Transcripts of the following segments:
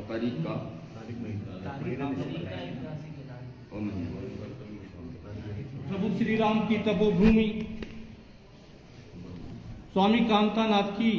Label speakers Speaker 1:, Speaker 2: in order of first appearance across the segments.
Speaker 1: तारीख का
Speaker 2: प्रभु श्री राम की तपोभूमि स्वामी कांतानाथ की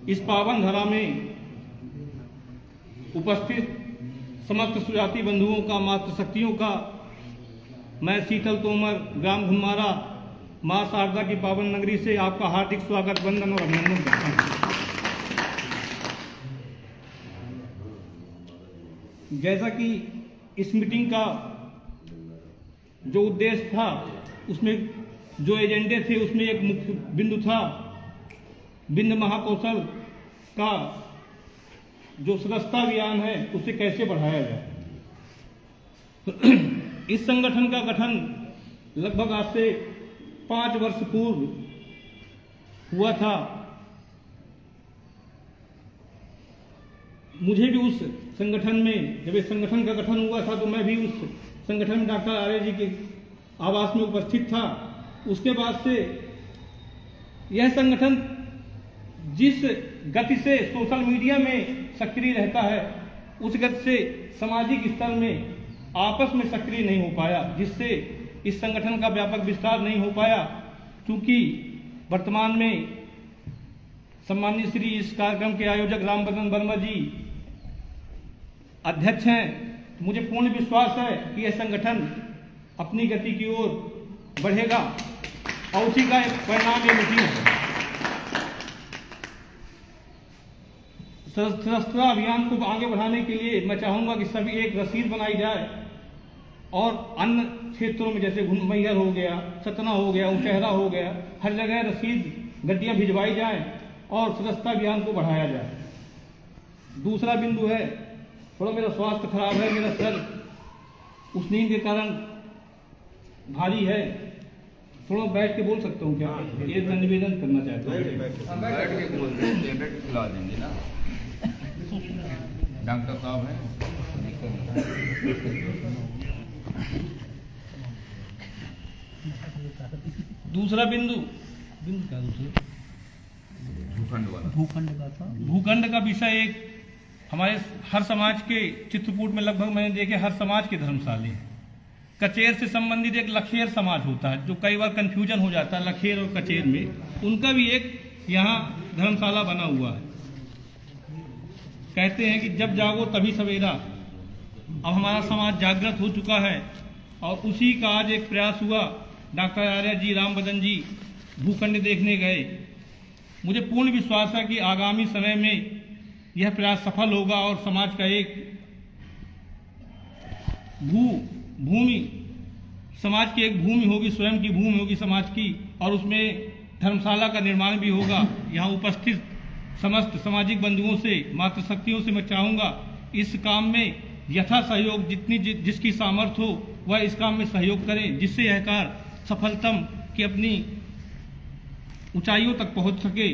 Speaker 2: इस पावन धरा में उपस्थित समस्त सुजाति बंधुओं का, मातृशक्तियों का मैं शीतल तोमर, ग्राम घुमारा, मां शारदा की पावन नगरी से आपका हार्दिक स्वागत, वंदन और अभिनंदन करता हूं। जैसा कि इस मीटिंग का जो उद्देश्य था, उसमें जो एजेंडे थे, उसमें एक मुख्य बिंदु था विंध्य महाकौशल का जो सदस्यता अभियान है उसे कैसे बढ़ाया जाए। इस संगठन का गठन लगभग आज से 5 वर्ष पूर्व हुआ था। मुझे भी उस संगठन में, जब इस संगठन का गठन हुआ था तो मैं भी उस संगठन में डॉक्टर आर्य जी के आवास में उपस्थित था। उसके बाद से यह संगठन जिस गति से सोशल मीडिया में सक्रिय रहता है, उस गति से सामाजिक स्तर में आपस में सक्रिय नहीं हो पाया, जिससे इस संगठन का व्यापक विस्तार नहीं हो पाया। क्योंकि वर्तमान में सम्मानित श्री इस कार्यक्रम के आयोजक रामबदन वर्मा जी अध्यक्ष हैं, मुझे पूर्ण विश्वास है कि यह संगठन अपनी गति की ओर बढ़ेगा और उसी का एक परिणाम ये मीटिंग है। सदस्यता अभियान को आगे बढ़ाने के लिए मैं चाहूंगा कि सभी एक रसीद बनाई जाए और अन्य क्षेत्रों में जैसे मैहर हो गया, सतना हो गया, उचहरा हो गया, हर जगह रसीद गड्डियां भिजवाई जाएं और सदस्यता अभियान को बढ़ाया जाए। दूसरा बिंदु है, थोड़ा मेरा स्वास्थ्य खराब है, मेरा सर उस नींद के कारण भारी है, थोड़ा बैठ के बोल सकता हूँ क्या? ये मैं निवेदन करना चाहता हूँ।
Speaker 1: बैठ के बोलते हैं, टेबलेट खिला देंगे ना, डॉक्टर साहब हैं।
Speaker 2: दूसरा बिंदु क्या? दूसरा भूखंड का विषय एक हमारे हर समाज के चित्रकूट में लगभग मैंने देखे हर समाज के धर्मशाले हैं। कचेर से संबंधित एक लखेर समाज होता है, जो कई बार कंफ्यूजन हो जाता है लखेर और कचेर में, उनका भी एक यहाँ धर्मशाला बना हुआ है। कहते हैं कि जब जागो तभी सवेरा। अब हमारा समाज जागृत हो चुका है और उसी का आज एक प्रयास हुआ। डॉक्टर आर्य जी, रामबदन जी भूखंड देखने गए। मुझे पूर्ण विश्वास है कि आगामी समय में यह प्रयास सफल होगा और समाज का एक भूमि, समाज की एक भूमि होगी, स्वयं की भूमि होगी समाज की, और उसमें धर्मशाला का निर्माण भी होगा। यहाँ उपस्थित समस्त सामाजिक बंधुओं से, मातृशक्तियों से मैं चाहूंगा इस काम में यथा सहयोग, जितनी जिसकी सामर्थ्य हो वह इस काम में सहयोग करें, जिससे यह कार्य सफलतम की अपनी ऊंचाइयों तक पहुंच सके।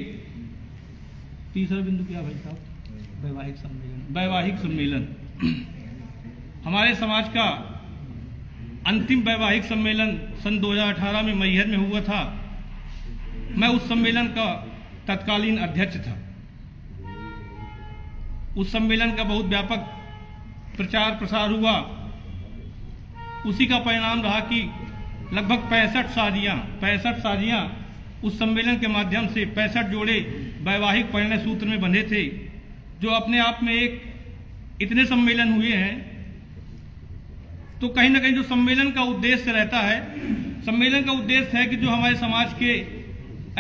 Speaker 2: तीसरा बिंदु क्या भाई साहब? वैवाहिक सम्मेलन। हमारे समाज का अंतिम वैवाहिक सम्मेलन सन 2018 में मैहर में हुआ था। मैं उस सम्मेलन का तत्कालीन अध्यक्ष था। उस सम्मेलन का बहुत व्यापक प्रचार प्रसार हुआ। उसी का परिणाम रहा कि लगभग 65 शादियां उस सम्मेलन के माध्यम से 65 जोड़े वैवाहिक परिणय सूत्र में बंधे थे, जो अपने आप में एक इतने सम्मेलन हुए हैं। तो कहीं ना कहीं जो सम्मेलन का उद्देश्य रहता है, सम्मेलन का उद्देश्य है कि जो हमारे समाज के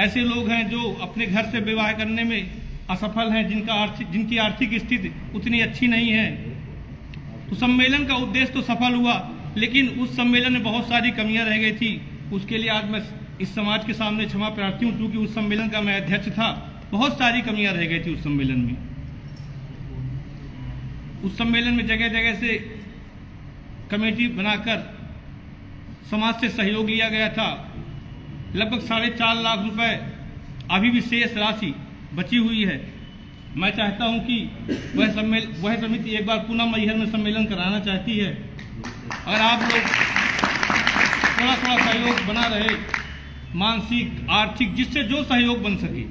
Speaker 2: ऐसे लोग हैं जो अपने घर से विवाह करने में असफल हैं, जिनकी आर्थिक स्थिति उतनी अच्छी नहीं है, तो सम्मेलन का उद्देश्य तो सफल हुआ, लेकिन उस सम्मेलन में बहुत सारी कमियां रह गई थी। उसके लिए आज मैं इस समाज के सामने क्षमा प्रार्थी हूं, क्योंकि उस सम्मेलन का मैं अध्यक्ष था। बहुत सारी कमियां रह गई थी उस सम्मेलन में। उस सम्मेलन में जगह जगह से कमेटी बनाकर समाज से सहयोग लिया गया था। लगभग 4.5 लाख रुपए अभी भी शेष राशि बची हुई है। मैं चाहता हूं कि वह समिति एक बार पुनः मैहर में सम्मेलन कराना चाहती है। अगर आप लोग थोड़ा थोड़ा सहयोग बना रहे, मानसिक, आर्थिक, जिससे जो सहयोग बन सके,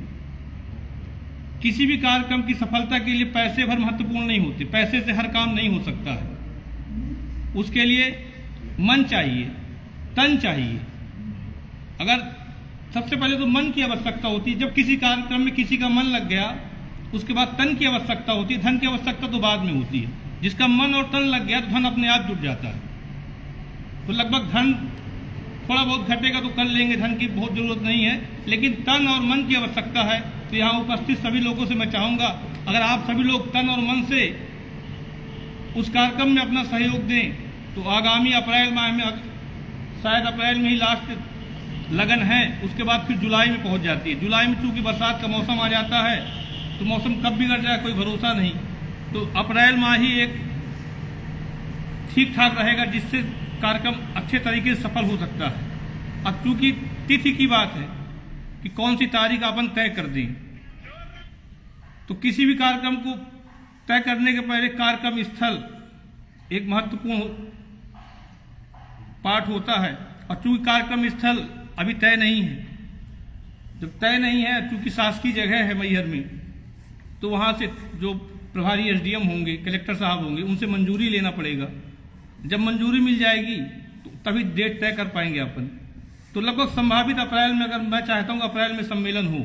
Speaker 2: किसी भी कार्यक्रम की सफलता के लिए पैसे भर महत्वपूर्ण नहीं होते, पैसे से हर काम नहीं हो सकता है। उसके लिए मन चाहिए, तन चाहिए। अगर सबसे पहले तो मन की आवश्यकता होती है, जब किसी कार्यक्रम में किसी का मन लग गया उसके बाद तन की आवश्यकता होती है, धन की आवश्यकता तो बाद में होती है। जिसका मन और तन लग गया तो धन अपने आप जुट जाता है। तो लगभग धन थोड़ा बहुत घटेगा तो कर लेंगे, धन की बहुत जरूरत नहीं है, लेकिन तन और मन की आवश्यकता है। तो यहाँ उपस्थित सभी लोगों से मैं चाहूंगा, अगर आप सभी लोग तन और मन से उस कार्यक्रम में अपना सहयोग दें तो आगामी अप्रैल माह में, शायद अप्रैल में ही लास्ट लगन है, उसके बाद फिर जुलाई में पहुंच जाती है। जुलाई में चूंकि बरसात का मौसम आ जाता है तो मौसम कब बिगड़ जाए कोई भरोसा नहीं। तो अप्रैल माह ही एक ठीक ठाक रहेगा जिससे कार्यक्रम अच्छे तरीके से सफल हो सकता है। अब चूंकि तिथि की बात है कि कौन सी तारीख अपन तय कर दें, तो किसी भी कार्यक्रम को तय करने के पहले कार्यक्रम स्थल एक महत्वपूर्ण पार्ट होता है। और चूंकि कार्यक्रम स्थल अभी तय नहीं है, जब तय नहीं है, चूंकि शासकीय जगह है मैहर में, तो वहां से जो प्रभारी एसडीएम होंगे, कलेक्टर साहब होंगे, उनसे मंजूरी लेना पड़ेगा। जब मंजूरी मिल जाएगी तो तभी डेट तय कर पाएंगे अपन। तो लगभग संभावित अप्रैल में, अगर मैं चाहता हूं अप्रैल में सम्मेलन हो।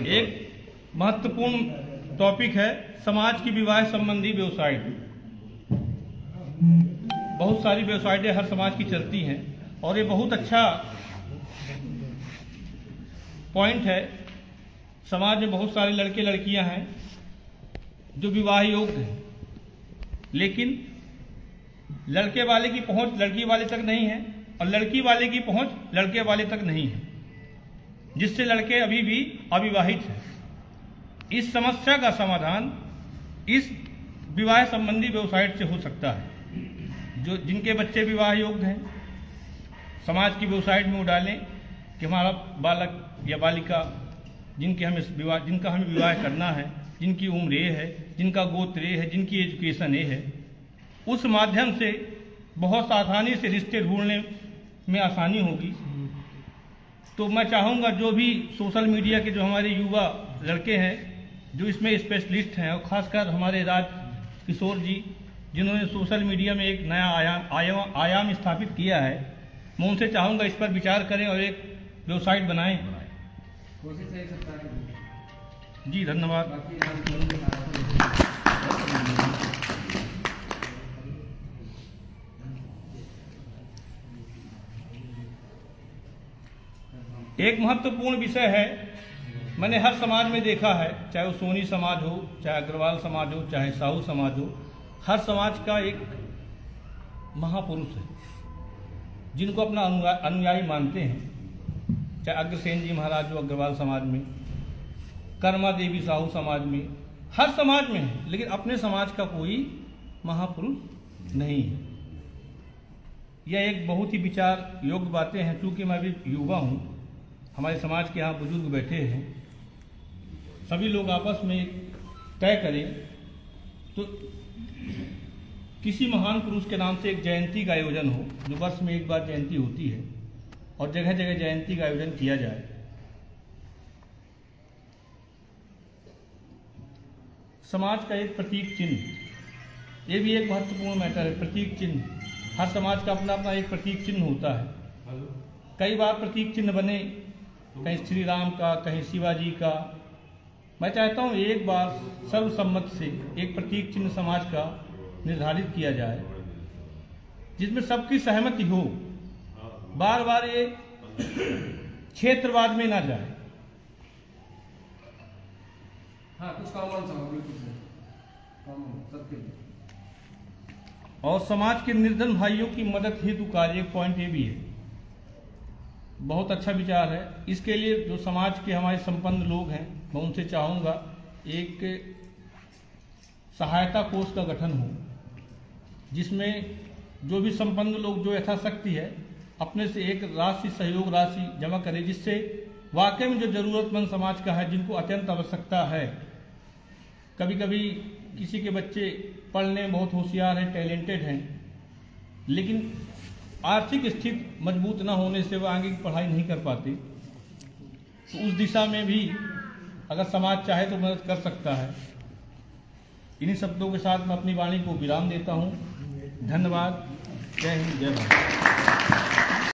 Speaker 2: एक महत्वपूर्ण टॉपिक है समाज की विवाह संबंधी वेबसाइट। बहुत सारी वेबसाइटें हर समाज की चलती हैं और ये बहुत अच्छा पॉइंट है। समाज में बहुत सारे लड़के लड़कियां हैं जो विवाह योग्य हैं, लेकिन लड़के वाले की पहुंच लड़की वाले तक नहीं है और लड़की वाले की पहुंच लड़के वाले तक नहीं है, जिससे लड़के अभी भी अविवाहित हैं। इस समस्या का समाधान इस विवाह संबंधी वेबसाइट से हो सकता है। जो जिनके बच्चे विवाह योग्य हैं, समाज की वेबसाइट में वो डालें कि हमारा बालक या बालिका जिनका हमें विवाह करना है, जिनकी उम्र ये है, जिनका गोत्र ये है, जिनकी एजुकेशन ये है, उस माध्यम से बहुत आसानी से रिश्ते ढूंढने में आसानी होगी। तो मैं चाहूँगा जो भी सोशल मीडिया के जो हमारे युवा लड़के हैं जो इसमें स्पेशलिस्ट हैं, और खासकर हमारे राज किशोर जी जिन्होंने सोशल मीडिया में एक नया आयाम स्थापित किया है, मैं उनसे चाहूँगा इस पर विचार करें और एक वेबसाइट बनाएं। जी धन्यवाद। एक महत्वपूर्ण विषय है, मैंने हर समाज में देखा है, चाहे वो सोनी समाज हो, चाहे अग्रवाल समाज हो, चाहे साहू समाज हो, हर समाज का एक महापुरुष है जिनको अपना अनुयायी मानते हैं। चाहे अग्रसेन जी महाराज हो अग्रवाल समाज में, कर्मा देवी साहू समाज में, हर समाज में है, लेकिन अपने समाज का कोई महापुरुष नहीं है। यह एक बहुत ही विचार योग्य बातें हैं। चूंकि मैं भी युवा हूँ, हमारे समाज के यहाँ बुजुर्ग बैठे हैं, सभी लोग आपस में तय करें तो किसी महान पुरुष के नाम से एक जयंती का आयोजन हो, जो वर्ष में एक बार जयंती होती है, और जगह जगह जयंती का आयोजन किया जाए। समाज का एक प्रतीक चिन्ह, ये भी एक महत्वपूर्ण मैटर है। प्रतीक चिन्ह, हर समाज का अपना अपना एक प्रतीक चिन्ह होता है। कई बार प्रतीक चिन्ह बने, कहीं श्री राम का, कहीं शिवाजी का। मैं चाहता हूँ एक बार सर्वसम्मत से एक प्रतीक चिन्ह समाज का निर्धारित किया जाए, जिसमें सबकी सहमति हो। बार बार ये क्षेत्रवाद में ना जाए।
Speaker 3: हाँ, कुछ सबके
Speaker 2: और समाज के निर्धन भाइयों की मदद हेतु कार्य, एक पॉइंट ये भी है, बहुत अच्छा विचार है। इसके लिए जो समाज के हमारे संपन्न लोग हैं, मैं उनसे चाहूँगा एक सहायता कोष का गठन हो, जिसमें जो भी संपन्न लोग जो यथाशक्ति है अपने से एक राशि, सहयोग राशि जमा करें, जिससे वाकई में जो जरूरतमंद समाज का है, जिनको अत्यंत आवश्यकता है। कभी कभी किसी के बच्चे पढ़ने में बहुत होशियार हैं, टैलेंटेड हैं, लेकिन आर्थिक स्थिति मजबूत न होने से वह आगे की पढ़ाई नहीं कर पाते, तो उस दिशा में भी अगर समाज चाहे तो मदद कर सकता है। इन्हीं शब्दों के साथ मैं अपनी वाणी को विराम देता हूँ। धन्यवाद। जय हिंद, जय भारत।